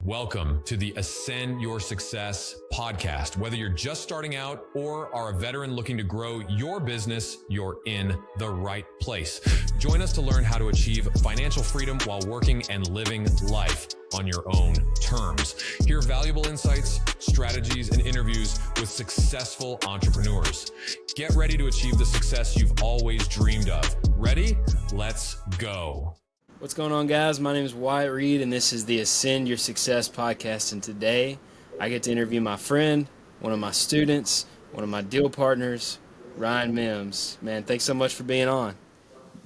Welcome to the Ascend Your Success podcast. Whether you're just starting out or are a veteran looking to grow your business, you're in the right place. Join us to learn how to achieve financial freedom while working and living life on your own terms. Hear valuable insights, strategies, and interviews with successful entrepreneurs. Get ready to achieve the success you've always dreamed of. Ready? Let's go. What's going on, guys? My name is Wyatt Reed, and this is the Ascend Your Success podcast. And today, I get to interview my friend, one of my students, one of my deal partners, Ryan Mimbs. Man, thanks so much for being on.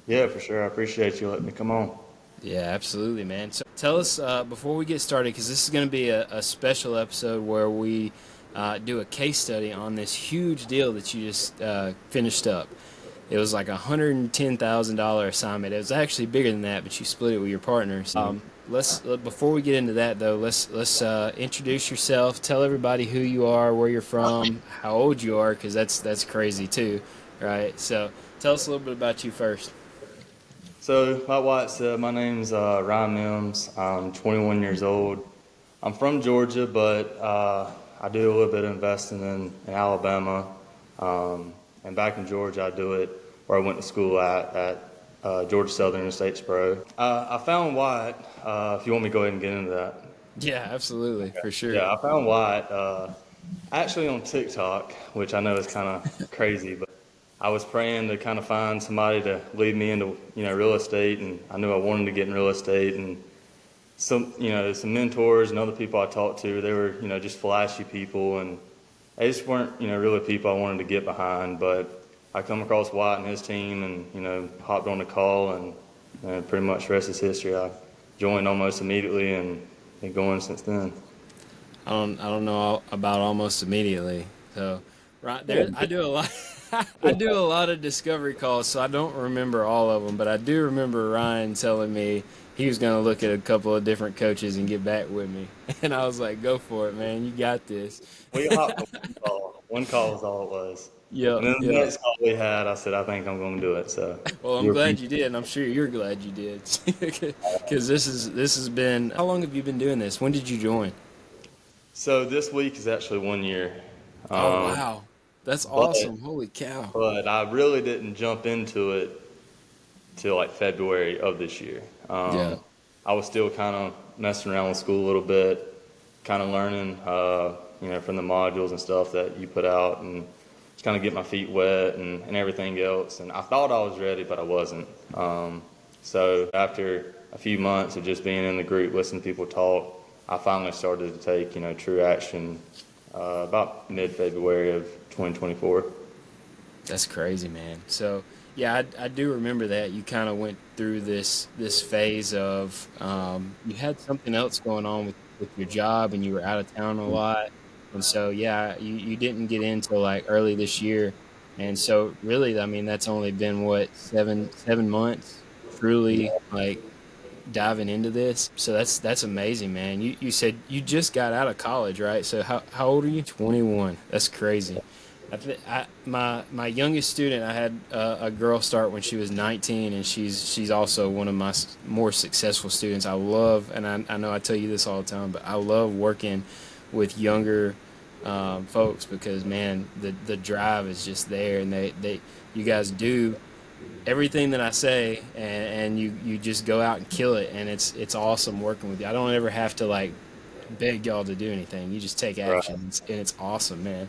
Yeah, for sure. I appreciate you letting me come on. Yeah, absolutely, man. So tell us, before we get started, because this is going to be a special episode where we do a case study on this huge deal that you just finished up. It was like a $110,000 assignment. It was actually bigger than that, but you split it with your partners. Before we get into that though, let's introduce yourself. Tell everybody who you are, where you're from, how old you are, because that's crazy too, right? So tell us a little bit about you first. So, like Wyatt said, my name's Ryan Mimbs. I'm 21 years old. I'm from Georgia, but I do a little bit of investing in Alabama. And back in Georgia, I do it where I went to school at Georgia Southern Estates Pro. I found Wyatt, if you want me to go ahead and get into that. Yeah, absolutely, okay. For sure. Yeah, I found Wyatt actually on TikTok, which I know is kind of crazy, but I was praying to kind of find somebody to lead me into, real estate, and I knew I wanted to get in real estate, and some mentors and other people I talked to, they were, just flashy people, and they just weren't, really people I wanted to get behind. But I come across Wyatt and his team and, hopped on the call, and pretty much the rest is history. I joined almost immediately and been going since then. I don't know about almost immediately. So right there, I do a lot. I do a lot of discovery calls, so I don't remember all of them, but I do remember Ryan telling me he was going to look at a couple of different coaches and get back with me. And I was like, go for it, man. You got this. We hopped on one call. One call was all it was. Yeah. And then the next call we had, I said, I think I'm going to do it. So. Well, I'm glad you did, and I'm sure you're glad you did. Because this has been, how long have you been doing this? When did you join? So this week is actually 1 year. Oh, wow. That's awesome. Holy cow. But I really didn't jump into it till like February of this year. I was still kind of messing around with school a little bit, kind of learning, from the modules and stuff that you put out, and just kind of get my feet wet and everything else. And I thought I was ready, but I wasn't. So after a few months of just being in the group, listening to people talk, I finally started to take, true action about mid-February of 2024. That's crazy, man. So, yeah, I do remember that. You kind of went through this phase of you had something else going on with your job, and you were out of town a lot. And so, yeah, you didn't get in till like early this year. And so, really, I mean, that's only been, what, seven months truly, like, diving into this. So that's amazing, man. You said you just got out of college, right? So how old are you? 21. That's crazy. My youngest student, I had a girl start when she was 19, and she's also one of my more successful students. I love, and I know I tell you this all the time, but I love working with younger folks because, man, the drive is just there, and you guys do everything that I say, and you just go out and kill it, and it's awesome working with you. I don't ever have to like beg y'all to do anything. You just take action, right. And it's awesome, man.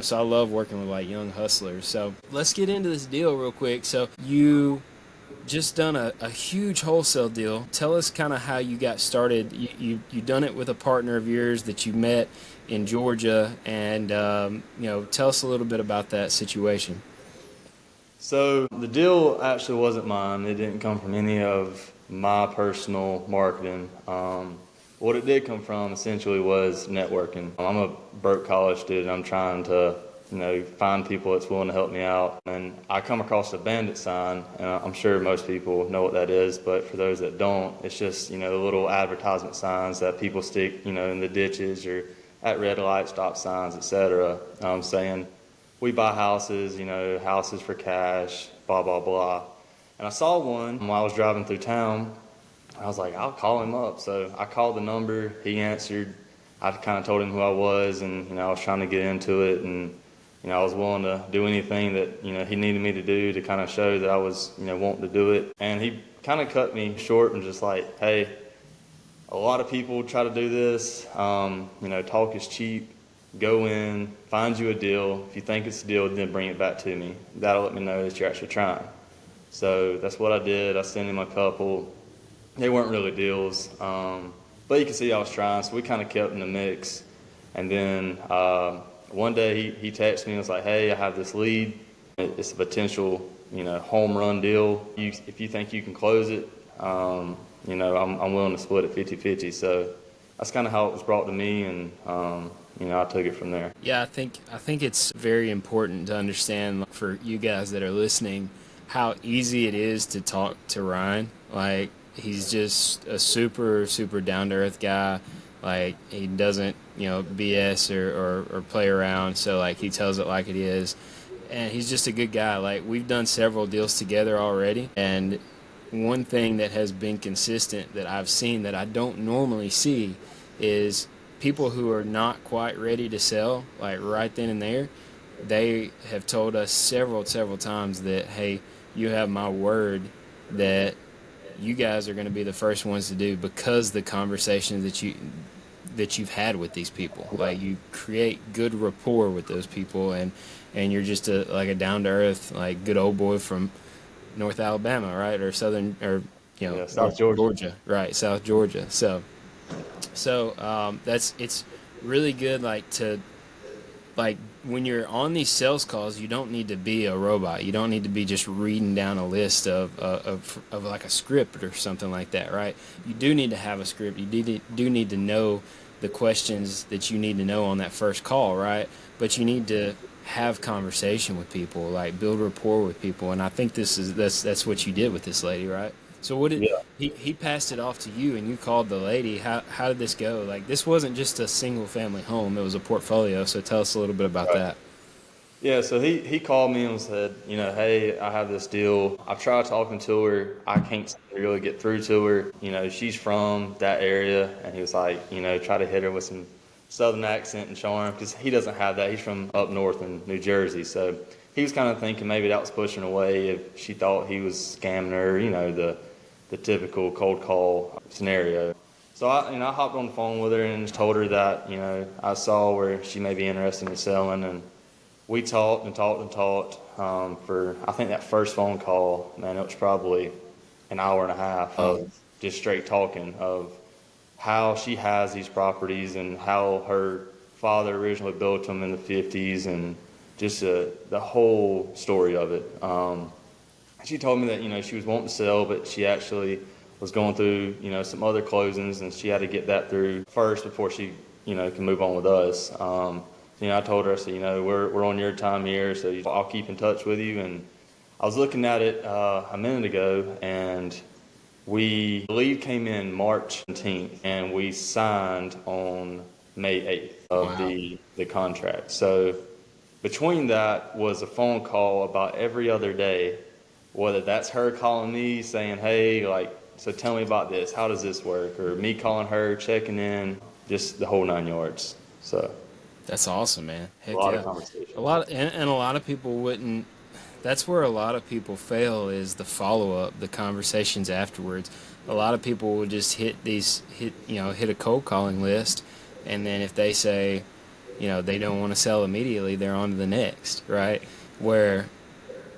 So I love working with like young hustlers. So let's get into this deal real quick. So you just done a huge wholesale deal. Tell us kind of how you got started. You done it with a partner of yours that you met in Georgia, and tell us a little bit about that situation. So the deal actually wasn't mine. It didn't come from any of my personal marketing. What it did come from essentially was networking. I'm a broke college student. I'm trying to, find people that's willing to help me out. And I come across a bandit sign, and I'm sure most people know what that is, but for those that don't, it's just, little advertisement signs that people stick, in the ditches or at red light stop signs, etc., saying, we buy houses, houses for cash, blah, blah, blah. And I saw one while I was driving through town. I was like, I'll call him up. So I called the number. He answered. I kind of told him who I was, and I was trying to get into it, and I was willing to do anything that he needed me to do to kind of show that I was wanting to do it. And he kind of cut me short and just like, hey, a lot of people try to do this. Talk is cheap. Go in, find you a deal. If you think it's a deal, then bring it back to me. That'll let me know that you're actually trying. So that's what I did. I sent him a couple. They weren't really deals, but you can see I was trying. So we kind of kept in the mix. And then one day he texted me and was like, hey, I have this lead. It's a potential, home run deal. If you think you can close it, I'm willing to split it 50-50. So that's kind of how it was brought to me, and I took it from there. Yeah, I think it's very important to understand for you guys that are listening how easy it is to talk to Ryan. Like, he's just a super, super down-to-earth guy. Like, he doesn't, BS or play around. So, like, he tells it like it is. And he's just a good guy. Like, we've done several deals together already. And one thing that has been consistent that I've seen that I don't normally see is people who are not quite ready to sell, like right then and there, they have told us several times that, hey, you have my word that you guys are going to be the first ones to do, because the conversations that you've had with these people. Like, you create good rapport with those people, and you're just like a down to earth, like, good old boy from North Alabama, right? Or southern, or South Georgia. Right? South Georgia. So it's really good, like when you're on these sales calls, you don't need to be a robot. You don't need to be just reading down a list of like a script or something like that, right? You do need to have a script. You do need to know the questions that you need to know on that first call, right? But you need to have conversation with people, like build rapport with people. And I think that's what you did with this lady, right? So what did he passed it off to you, and you called the lady. How did this go? Like, this wasn't just a single family home; it was a portfolio. So tell us a little bit about that. Yeah, so he called me and said, hey, I have this deal. I've tried talking to her. I can't really get through to her. She's from that area, and he was like, try to hit her with some southern accent and charm, because he doesn't have that. He's from up north in New Jersey, so he was kind of thinking maybe that was pushing away if she thought he was scamming her. The typical cold call scenario. So I hopped on the phone with her and just told her that, I saw where she may be interested in selling, and we talked for, I think that first phone call, man, it was probably an hour and a half of just straight talking of how she has these properties and how her father originally built them in the 50s, and just the whole story of it. She told me that, she was wanting to sell, but she actually was going through, some other closings, and she had to get that through first before she, can move on with us. I told her, I said, we're on your time here, so I'll keep in touch with you. And I was looking at it a minute ago, and the lead came in March 17th, and we signed on May 8th of the contract. So between that was a phone call about every other day, whether that's her calling me saying, hey, so tell me about this, how does this work? Or me calling her, checking in, just the whole 9 yards. So That's awesome, man. Heck, a lot of conversation. A lot of people wouldn't. That's where a lot of people fail, is the follow-up, the conversations afterwards. A lot of people will just hit a cold calling list, and then if they say, they don't want to sell immediately, they're on to the next, right? Where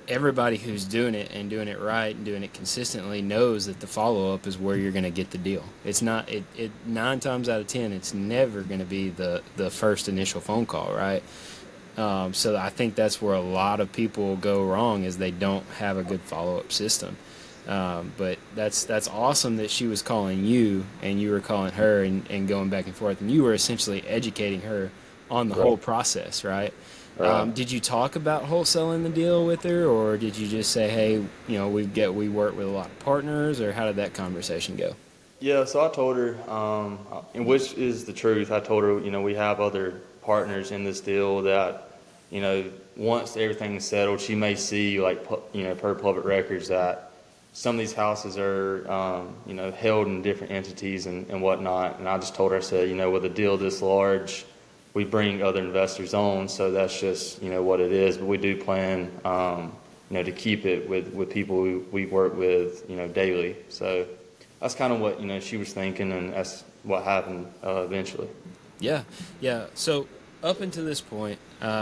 everybody who's doing it and doing it right and doing it consistently knows that the follow-up is where you're going to get the deal. It's not, 9 times out of 10, it's never going to be the first initial phone call, right? So I think that's where a lot of people go wrong, is they don't have a good follow-up system. But that's awesome that she was calling you and you were calling her and going back and forth, and you were essentially educating her on the whole process, right? Did you talk about wholesaling the deal with her, or did you just say, hey, we work with a lot of partners, or how did that conversation go? Yeah, so I told her, and which is the truth, I told her, we have other partners in this deal that, once everything's settled, she may see, per public records, that some of these houses are, held in different entities and whatnot. And I just told her, I said, with a deal this large, we bring other investors on, so that's just, what it is. But we do plan, to keep it with people we work with, daily. So that's kind of what, she was thinking, and that's what happened eventually. Yeah. So up until this point,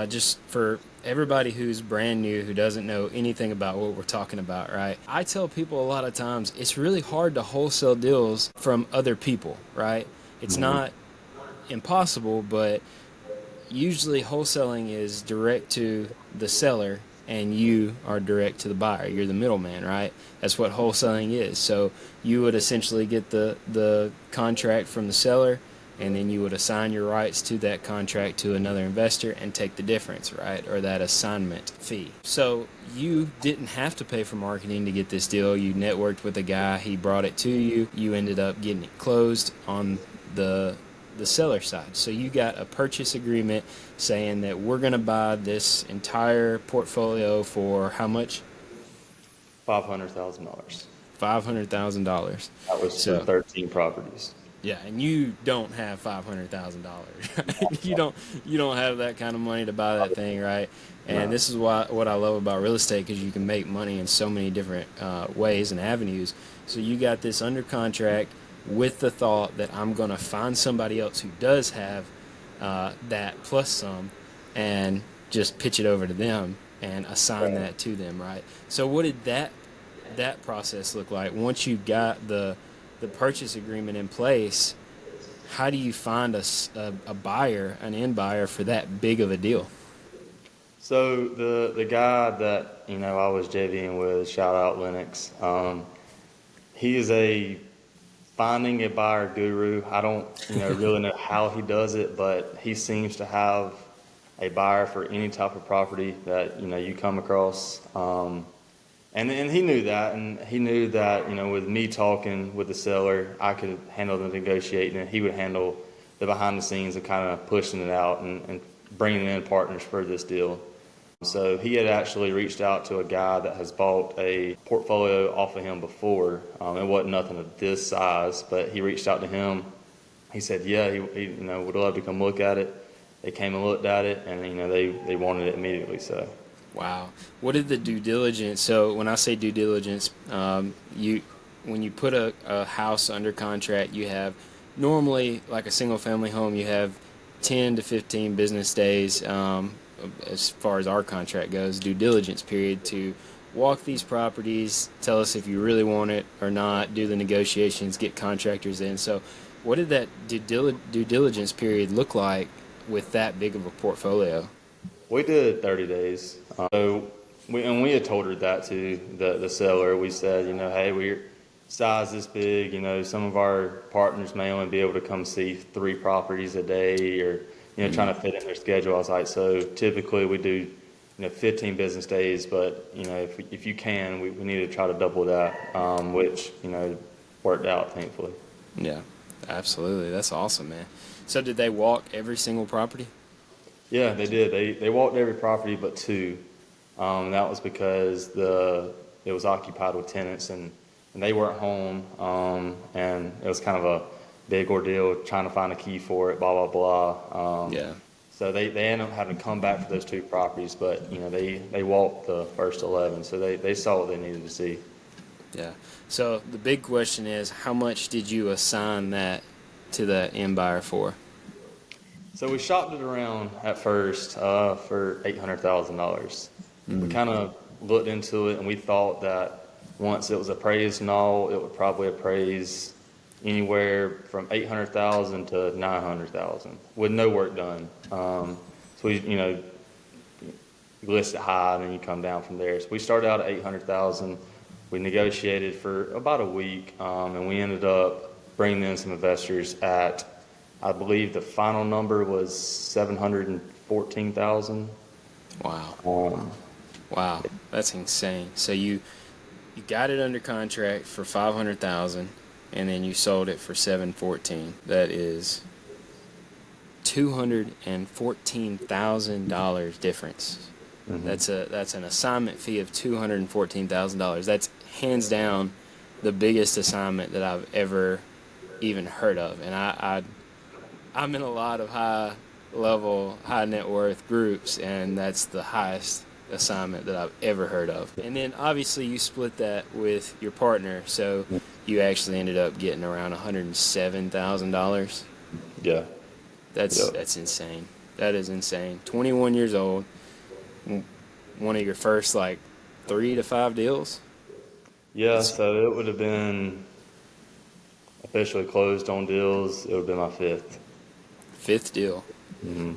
just for everybody who's brand new, who doesn't know anything about what we're talking about, right? I tell people a lot of times it's really hard to wholesale deals from other people, right? It's not impossible, but usually wholesaling is direct to the seller and you are direct to the buyer. You're the middleman, right? That's what wholesaling is. So you would essentially get the contract from the seller, and then you would assign your rights to that contract to another investor and take the difference, right? Or that assignment fee. So you didn't have to pay for marketing to get this deal. You networked with a guy, he brought it to you. You ended up getting it closed on the seller side. So you got a purchase agreement saying that we're going to buy this entire portfolio for how much? $500,000. $500,000. That was for 13 properties. Yeah, and you don't have $500,000. Right? You don't have that kind of money to buy that thing, right? And this is what I love about real estate, because you can make money in so many different ways and avenues. So you got this under contract with the thought that I'm going to find somebody else who does have that plus some, and just pitch it over to them and assign that to them, right? So what did that process look like once you got the purchase agreement in place? How do you find a buyer, an end buyer for that big of a deal? So the guy that I was JVing with, shout out Lennox, he is a finding a buyer guru. I don't really know how he does it, but he seems to have a buyer for any type of property that you come across. And he knew that, with me talking with the seller, I could handle the negotiating, and he would handle the behind the scenes of kind of pushing it out and bringing in partners for this deal. So he had actually reached out to a guy that has bought a portfolio off of him before. It wasn't nothing of this size, but he reached out to him. He said, yeah, he would love to come look at it. They came and looked at it, and they wanted it immediately. So. Wow. What did the due diligence? So when I say due diligence, when you put a house under contract, you have normally, like a single family home, you have 10 to 15 business days, as far as our contract goes, due diligence period, to walk these properties, tell us if you really want it or not, do the negotiations, get contractors in. So what did that due diligence period look like with that big of a portfolio? We did 30 days. We had told her that to the seller. We said, hey, we're size this big. Some of our partners may only be able to come see 3 properties a day, or trying to fit in their schedule. I was like, so typically we do 15 business days, but if you can, we need to try to double that, which worked out, thankfully. Yeah, absolutely. That's awesome, man. So did they walk every single property? Yeah, they did. They walked every property but 2. That was because it was occupied with tenants, and they weren't home, and it was kind of a big ordeal trying to find a key for it, blah, blah, blah. Yeah. So they ended up having to come back for those 2 properties, but they walked the first 11, so they saw what they needed to see. Yeah. So the big question is, how much did you assign that to the end buyer for? So we shopped it around at first for $800,000. We kind of looked into it, and we thought that once it was appraised and all, it would probably appraise anywhere from $800,000 to $900,000 with no work done. So we, list it high, and then you come down from there. So we started out at $800,000. We negotiated for about a week, and we ended up bringing in some investors at, I believe the final number was $714,000. Wow. Wow, that's insane. So you got it under contract for $500,000, and then you sold it for $714,000. That is $214,000 difference. Mm-hmm. That's an assignment fee of $214,000. That's hands down the biggest assignment that I've ever even heard of. And I'm in a lot of high level, high net worth groups, and that's the highest assignment that I've ever heard of. And then obviously you split that with your partner, so you actually ended up getting around $107,000. Yeah. That's insane. That is insane. 21 years old, one of your first like 3 to 5 deals. Yeah, so it would have been officially closed on deals. It would have been my Fifth deal. Mm-hmm.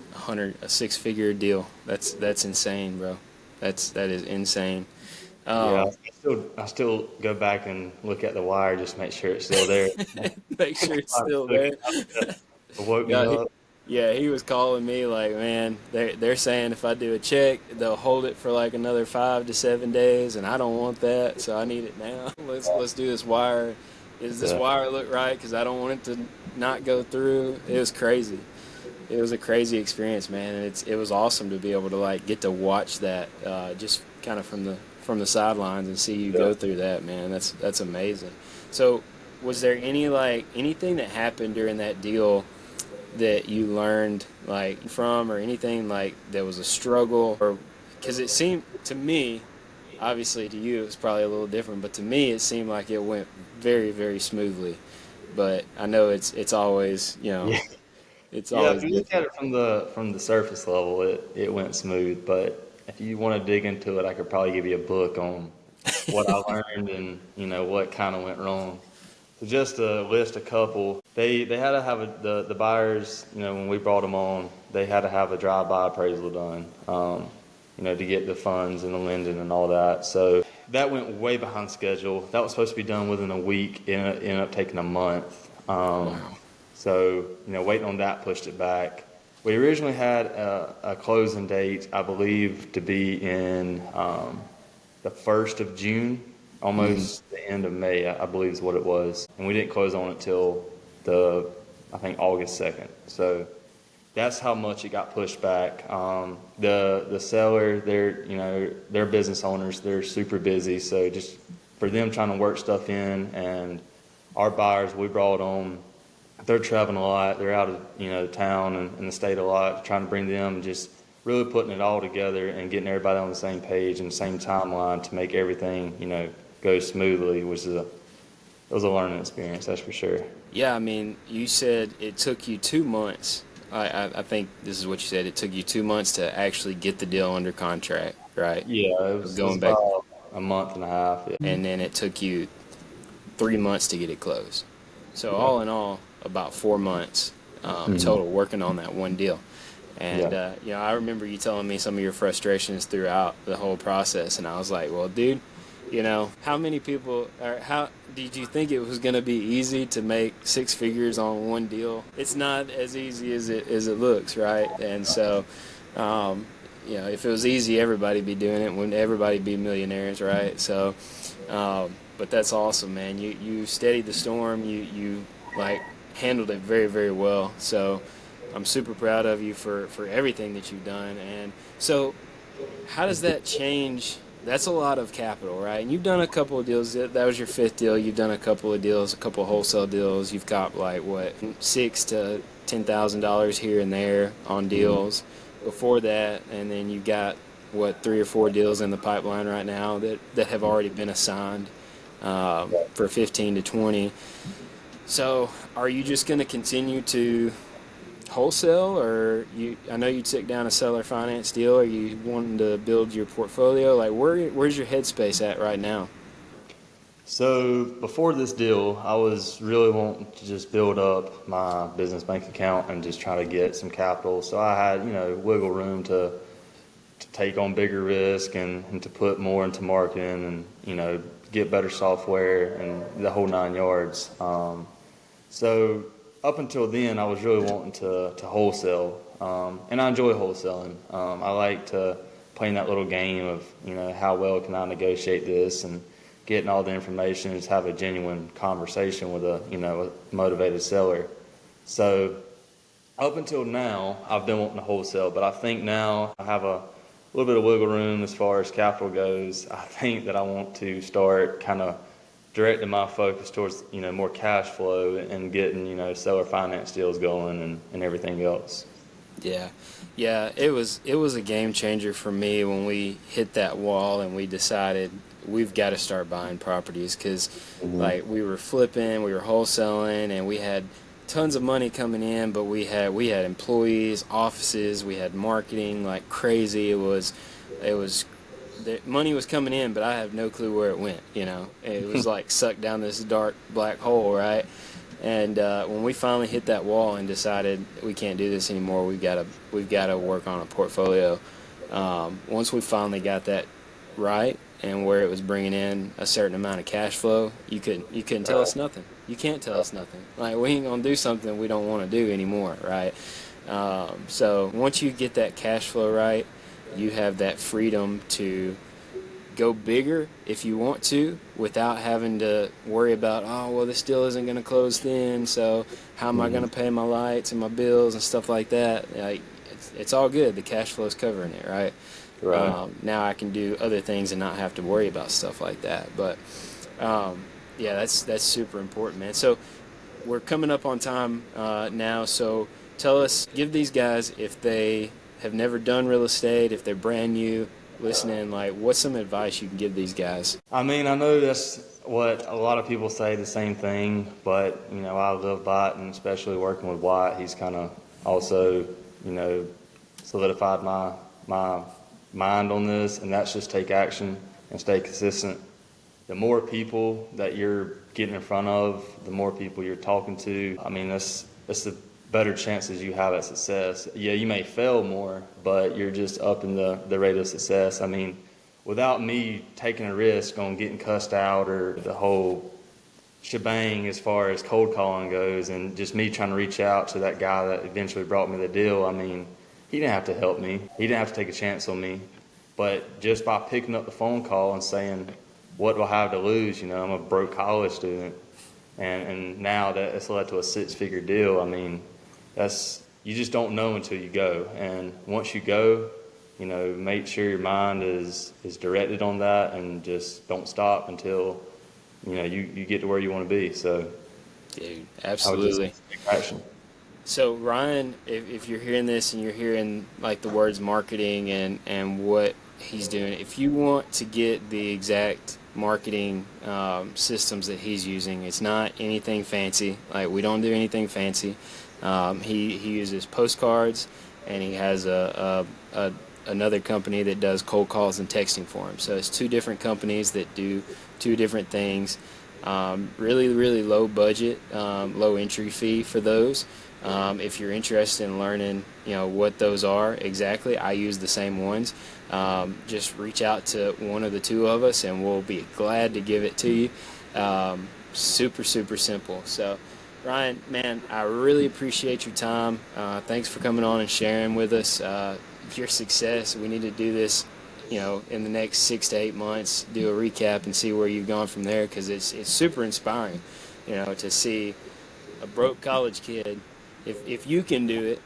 A 6-figure deal. That's insane, bro. That is insane. Yeah, I still go back and look at the wire just to make sure it's still there. Make sure it's still there. It woke me Yeah, up. he was calling me like, man, they're saying if I do a check, they'll hold it for like another 5 to 7 days, and I don't want that, so I need it now. Let's do this wire. Does this wire look right? Because I don't want it to not go through. It was crazy. It was a crazy experience, man, and it was awesome to be able to like get to watch that just kind of from the sidelines and see you go through that, man. That's amazing. So, was there anything that happened during that deal that you learned like from, or anything like that was a struggle? Or because it seemed to me, obviously to you it's probably a little different, but to me it seemed like it went very, very smoothly. But I know it's always, it's Yeah, always if you look at different. it from the surface level, it went smooth. But if you want to dig into it, I could probably give you a book on what I learned and what kind of went wrong. So just to list a couple, they had to have the buyers, when we brought them on, they had to have a drive-by appraisal done, to get the funds and the lending and all that. So that went way behind schedule. That was supposed to be done within a week. It ended up taking a month. Wow. So, waiting on that pushed it back. We originally had a closing date, I believe, to be in the 1st of June, almost the end of May, I believe is what it was. And we didn't close on it till I think August 2nd. So that's how much it got pushed back. The seller, they're business owners, they're super busy. So just for them trying to work stuff in, and our buyers we brought on, they're traveling a lot. They're out of town and the state a lot, trying to bring them, just really putting it all together and getting everybody on the same page and the same timeline to make everything go smoothly, which it was a learning experience, that's for sure. Yeah, I mean, you said it took you 2 months. I think this is what you said. It took you 2 months to actually get the deal under contract, right? Yeah, it was about a month and a half. Yeah. And then it took you 3 months to get it closed. So all in all, about 4 months total working on that one deal. And I remember you telling me some of your frustrations throughout the whole process, and I was like, well, dude, how many people, or how did you think it was going to be easy to make 6 figures on one deal? It's not as easy as it looks, right? And so, if it was easy, everybody'd be doing it. Wouldn't everybody be millionaires, right? So, but that's awesome, man. You steadied the storm. You handled it very, very well. So I'm super proud of you for everything that you've done. And so how does that change? That's a lot of capital, right? And you've done a couple of deals. That was your 5th deal. You've done a couple of deals, a couple of wholesale deals. You've got $6,000 to $10,000 here and there on deals before that. And then you got 3 or 4 deals in the pipeline right now that have already been assigned for 15 to 20. So are you just going to continue to wholesale, or I know you took down a seller finance deal. Are you wanting to build your portfolio? Like where's your headspace at right now? So before this deal, I was really wanting to just build up my business bank account and just try to get some capital. So I had, wiggle room to take on bigger risk and to put more into marketing and, get better software and the whole 9 yards. So up until then, I was really wanting to wholesale, and I enjoy wholesaling. I like to play in that little game of, how well can I negotiate this, and getting all the information and just have a genuine conversation with a motivated seller. So up until now, I've been wanting to wholesale, but I think now I have a little bit of wiggle room as far as capital goes. I think that I want to start kind of directing my focus towards, more cash flow and getting, seller finance deals going and everything else. Yeah. Yeah, it was a game changer for me when we hit that wall and we decided we've got to start buying properties because like we were flipping, we were wholesaling, and we had tons of money coming in, but we had employees, offices, we had marketing like crazy. It was the money was coming in, but I have no clue where it went. It was like sucked down this dark black hole, right? And when we finally hit that wall and decided we can't do this anymore, we've got to work on a portfolio. Once we finally got that right and where it was bringing in a certain amount of cash flow, you couldn't tell us nothing. You can't tell us nothing. Like, we ain't gonna do something we don't want to do anymore, right? So once you get that cash flow right, you have that freedom to go bigger if you want to without having to worry about, oh, well, this deal isn't going to close then, so how am I going to pay my lights and my bills and stuff like that. Like, it's all good. The cash flow is covering it, right? Now I can do other things and not have to worry about stuff like that. But yeah, that's super important, man. So we're coming up on time now, so give these guys, if they have never done real estate, if they're brand new listening, like, what's some advice you can give these guys? I mean, I know that's what a lot of people say, the same thing, but, I live by it, and especially working with Wyatt, he's kind of also, solidified my mind on this, and that's just take action and stay consistent. The more people that you're getting in front of, the more people you're talking to, I mean, that's the better chances you have at success. Yeah, you may fail more, but you're just upping the rate of success. I mean, without me taking a risk on getting cussed out or the whole shebang as far as cold calling goes, and just me trying to reach out to that guy that eventually brought me the deal, I mean, he didn't have to help me. He didn't have to take a chance on me. But just by picking up the phone call and saying, what do I have to lose? I'm a broke college student. And now that it's led to a 6-figure deal, I mean, you just don't know until you go. And once you go, make sure your mind is directed on that, and just don't stop until, you get to where you want to be. So, dude, absolutely. Action. So Ryan, if you're hearing this and you're hearing like the words marketing and what he's doing, if you want to get the exact marketing systems that he's using, it's not anything fancy. Like, we don't do anything fancy. He uses postcards, and he has another company that does cold calls and texting for him. So it's two different companies that do two different things. Really, really low budget, low entry fee for those. If you're interested in learning, what those are exactly, I use the same ones. Just reach out to one of the two of us, and we'll be glad to give it to you. Super, super simple. So, Ryan, man, I really appreciate your time. Thanks for coming on and sharing with us your success. We need to do this, in the next 6 to 8 months, do a recap and see where you've gone from there, because it's super inspiring, to see a broke college kid. If you can do it,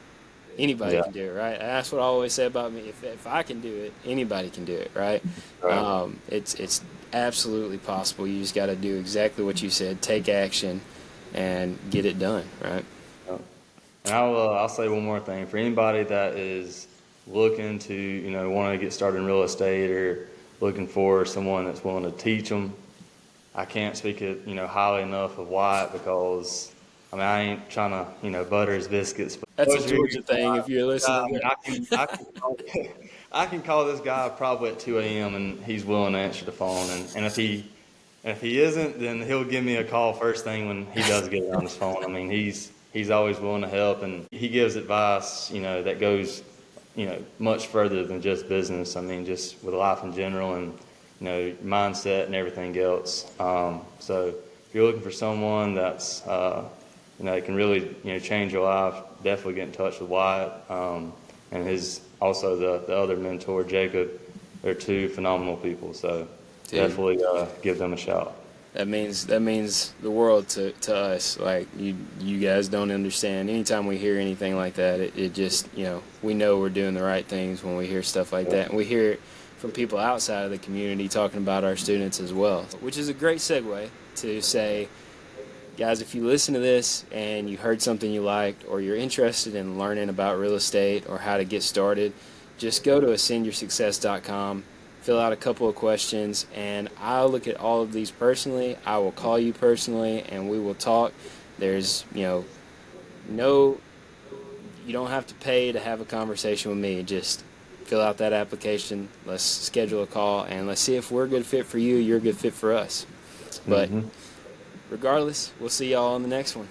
anybody can do it, right? That's what I always say about me. If I can do it, anybody can do it, right? It's absolutely possible. You just got to do exactly what you said, take action, and get it done, right? And I'll say one more thing. For anybody that is looking to, want to get started in real estate, or looking for someone that's willing to teach them, I can't speak it, highly enough of Wyatt, because I ain't trying to, butter his biscuits. But that's a Georgia thing, if you're listening. I can call this guy probably at 2 a.m. and he's willing to answer the phone. And if he isn't, then he'll give me a call first thing when he does get on his phone. I mean, he's always willing to help, and he gives advice, that goes, much further than just business. I mean, just with life in general, and, mindset and everything else. So if you're looking for someone that's, that can really, change your life, definitely get in touch with Wyatt, and also the other mentor, Jacob. They're two phenomenal people, so definitely give them a shout. That means the world to us. Like, you guys don't understand. Anytime we hear anything like that, it just, we know we're doing the right things when we hear stuff like that. And we hear it from people outside of the community talking about our students as well, which is a great segue to say, guys, if you listen to this and you heard something you liked, or you're interested in learning about real estate or how to get started, just go to ascendyoursuccess.com. Fill out a couple of questions, and I'll look at all of these personally. I will call you personally, and we will talk. There's, you don't have to pay to have a conversation with me. Just fill out that application. Let's schedule a call, and let's see if we're a good fit for you, you're a good fit for us. But regardless, we'll see y'all on the next one.